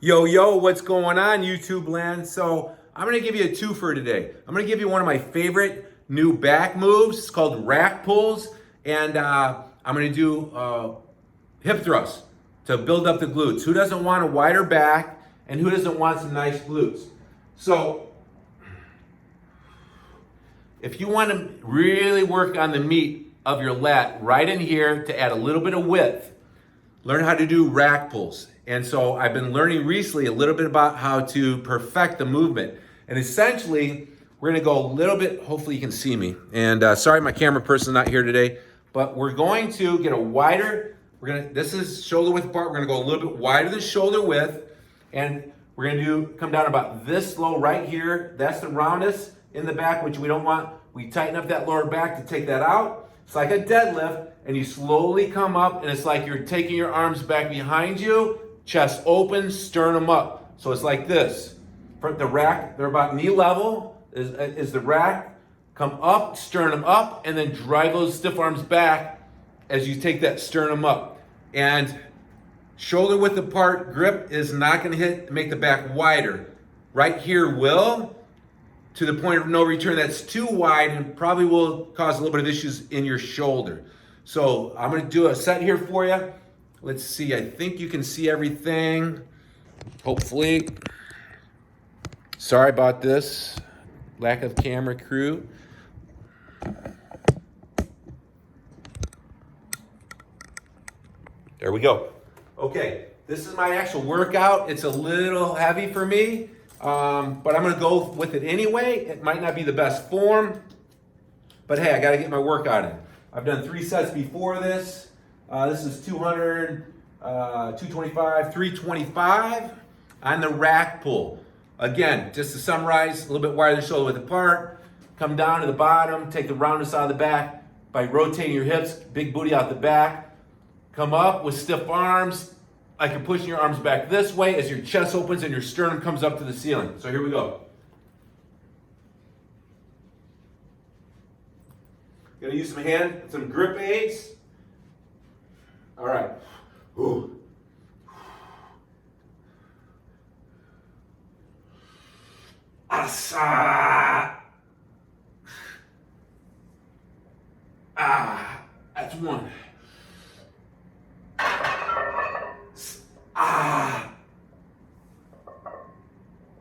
Yo, what's going on, YouTube land? So I'm gonna give you a twofer today. I'm gonna give you one of my favorite new back moves. It's called rack pulls, and I'm gonna do hip thrusts to build up the glutes. Who doesn't want a wider back, and who doesn't want some nice glutes? So if you want to really work on the meat of your lat right in here to add a little bit of width, learn how to do rack pulls. And so I've been learning recently a little bit about how to perfect the movement. And essentially, we're gonna go a little bit, hopefully you can see me. And sorry, my camera person's not here today, but we're going to get a wider, this is shoulder width apart, we're gonna go a little bit wider than shoulder width, and we're gonna come down about this low right here. That's the roundness in the back, which we don't want. We tighten up that lower back to take that out. It's like a deadlift, and you slowly come up, and it's like you're taking your arms back behind you, chest open, sternum up. So it's like this. For the rack, they're about knee level, is the rack. Come up, sternum up, and then drive those stiff arms back as you take that sternum up. And shoulder width apart grip is not gonna make the back wider. Right here will, to the point of no return. That's too wide and probably will cause a little bit of issues in your shoulder. So I'm gonna do a set here for you. Let's see, I think you can see everything, hopefully. Sorry about this, lack of camera crew. There we go. Okay, this is my actual workout. It's a little heavy for me, but I'm gonna go with it anyway. It might not be the best form, but hey, I gotta get my workout in. I've done 3 sets before this. This is 200, 225, 325 on the rack pull. Again, just to summarize, a little bit wider than shoulder width apart. Come down to the bottom, take the roundness out of the back by rotating your hips, big booty out the back. Come up with stiff arms, like you're pushing your arms back this way as your chest opens and your sternum comes up to the ceiling. So here we go. Gonna use some grip aids. All right. Ooh. Asa. That's one.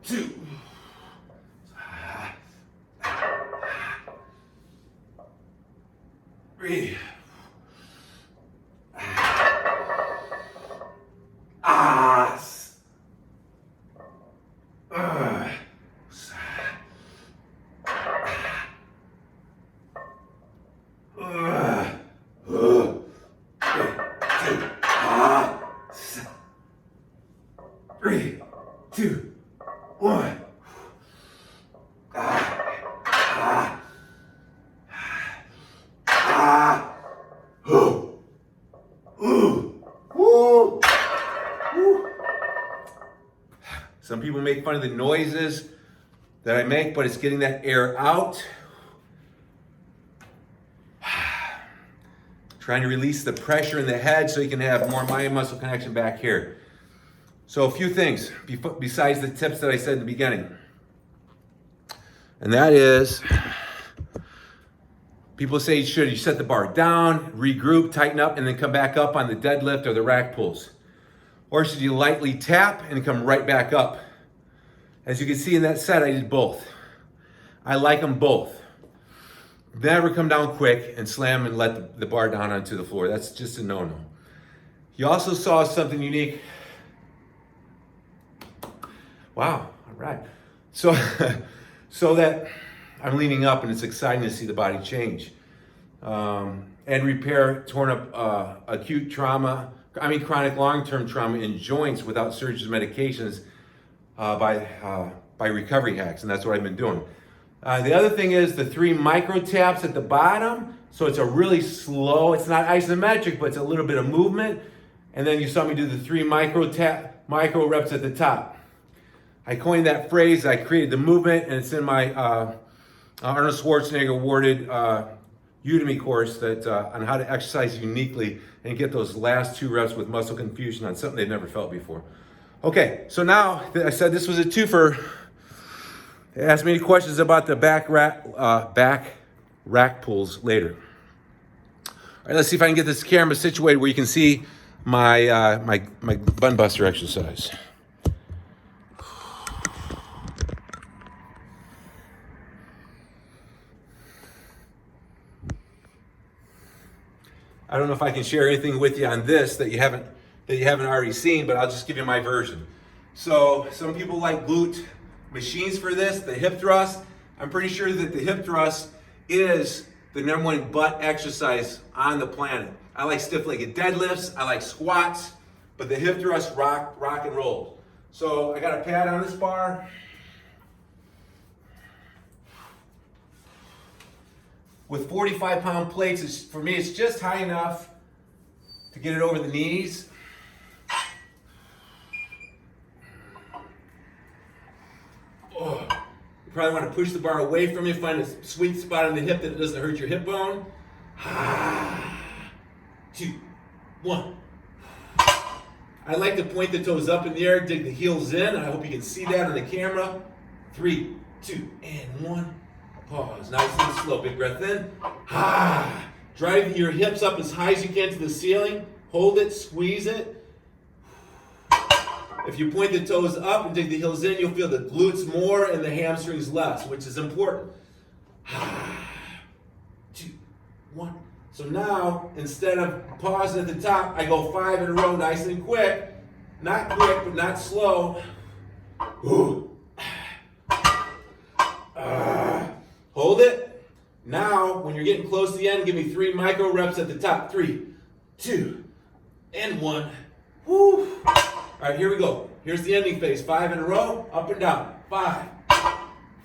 Two. Three. Three, two, one. Some people make fun of the noises that I make, but it's getting that air out. Trying to release the pressure in the head so you can have more mind-muscle connection back here. So a few things besides the tips that I said in the beginning. And that is, people say you set the bar down, regroup, tighten up, and then come back up on the deadlift or the rack pulls? Or should you lightly tap and come right back up? As you can see in that set, I did both. I like them both. Never come down quick and slam and let the bar down onto the floor. That's just a no-no. You also saw something unique. Wow, all right. So that I'm leaning up and it's exciting to see the body change. And repair torn up acute trauma, chronic long-term trauma in joints without surgeries and medications by recovery hacks, and that's what I've been doing. The other thing is the 3 micro taps at the bottom. So it's a really slow, it's not isometric, but it's a little bit of movement. And then you saw me do the 3 micro reps at the top. I coined that phrase, I created the movement, and it's in my Arnold Schwarzenegger awarded Udemy course that on how to exercise uniquely and get those last 2 reps with muscle confusion on something they've never felt before. Okay, so now that I said this was a twofer, ask me any questions about the back rack pulls later. All right, let's see if I can get this camera situated where you can see my my bun buster exercise. I don't know if I can share anything with you on this that you haven't already seen, but I'll just give you my version. So some people like glute machines for this, the hip thrust. I'm pretty sure that the hip thrust is the #1 butt exercise on the planet. I like stiff-legged deadlifts, I like squats, but the hip thrust rock and roll. So I got a pad on this bar. With 45-pound plates, for me, it's just high enough to get it over the knees. Oh. You probably want to push the bar away from you, find a sweet spot on the hip that it doesn't hurt your hip bone. 2, 1. I like to point the toes up in the air, dig the heels in. I hope you can see that on the camera. 3, 2, and 1. Pause. Nice and slow. Big breath in. Drive your hips up as high as you can to the ceiling. Hold it, squeeze it. If you point the toes up and dig the heels in, you'll feel the glutes more and the hamstrings less, which is important. 2, 1. So now, instead of pausing at the top, I go 5 in a row, nice and quick. Not quick, but not slow. Hold it. Now, when you're getting close to the end, give me 3 micro reps at the top. 3, 2, and 1. Woo. All right, here we go. Here's the ending phase. 5 in a row, up and down. 5,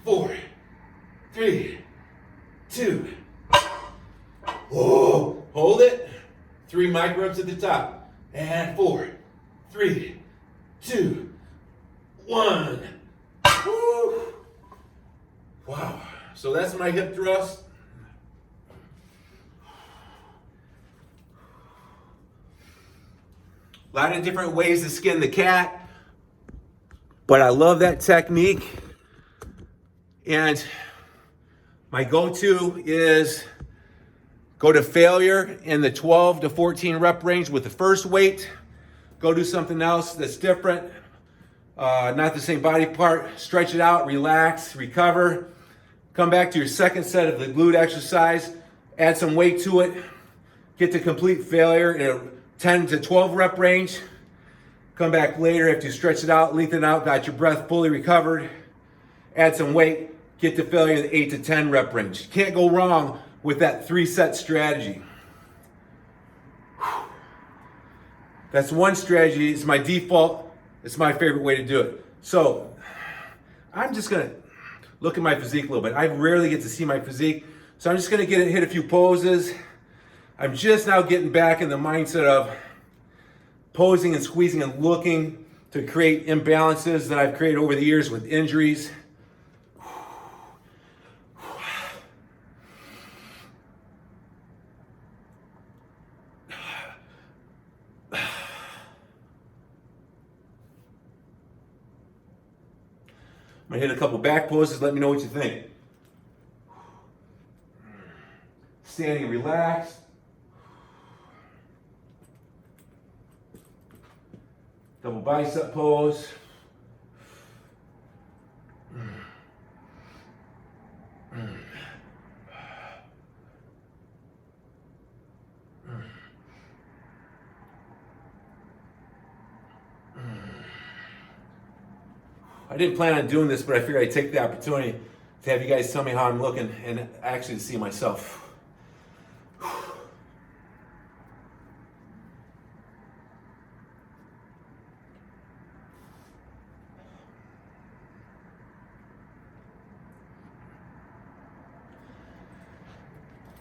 4, 3, 2. Whoa. Hold it. 3 micro reps at the top. And 4, 3, 2, 1. Woo. Wow. So that's my hip thrust. A lot of different ways to skin the cat, but I love that technique. And my go-to is go to failure in the 12 to 14 rep range with the first weight. Go do something else that's different, not the same body part. Stretch it out, relax, recover. Come back to your second set of the glute exercise. Add some weight to it. Get to complete failure in a 10 to 12 rep range. Come back later after you stretch it out, lengthen out, got your breath fully recovered. Add some weight, get to failure in the 8 to 10 rep range. You can't go wrong with that 3-set strategy. That's one strategy. It's my default. It's my favorite way to do it. So I'm just gonna look at my physique a little bit. I rarely get to see my physique, so I'm just gonna hit a few poses. I'm just now getting back in the mindset of posing and squeezing and looking to create imbalances that I've created over the years with injuries. I'm gonna hit a couple back poses, let me know what you think. Standing relaxed. Double bicep pose. I didn't plan on doing this, but I figured I'd take the opportunity to have you guys tell me how I'm looking and actually to see myself.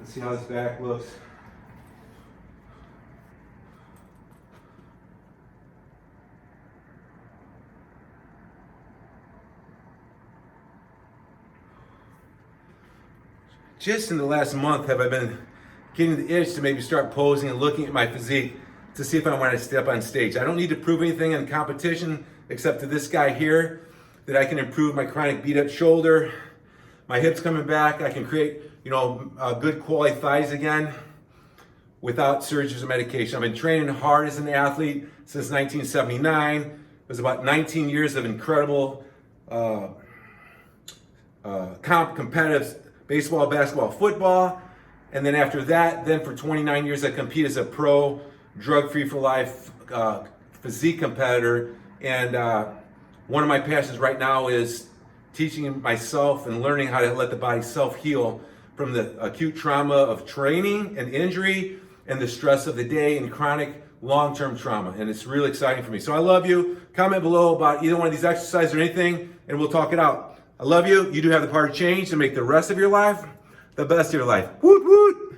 Let's see how this back looks. Just in the last month have I been getting the itch to maybe start posing and looking at my physique to see if I want to step on stage. I don't need to prove anything in competition except to this guy here, that I can improve my chronic beat up shoulder, my hips coming back. I can create, good quality thighs again without surgeries or medication. I've been training hard as an athlete since 1979. It was about 19 years of incredible competitive baseball, basketball, football. And then after that, then for 29 years, I competed as a pro, drug-free for life physique competitor. And one of my passions right now is teaching myself and learning how to let the body self-heal from the acute trauma of training and injury and the stress of the day and chronic long-term trauma. And it's really exciting for me. So I love you. Comment below about either one of these exercises or anything, and we'll talk it out. I love you. You do have the power to change to make the rest of your life the best of your life. Woot woot!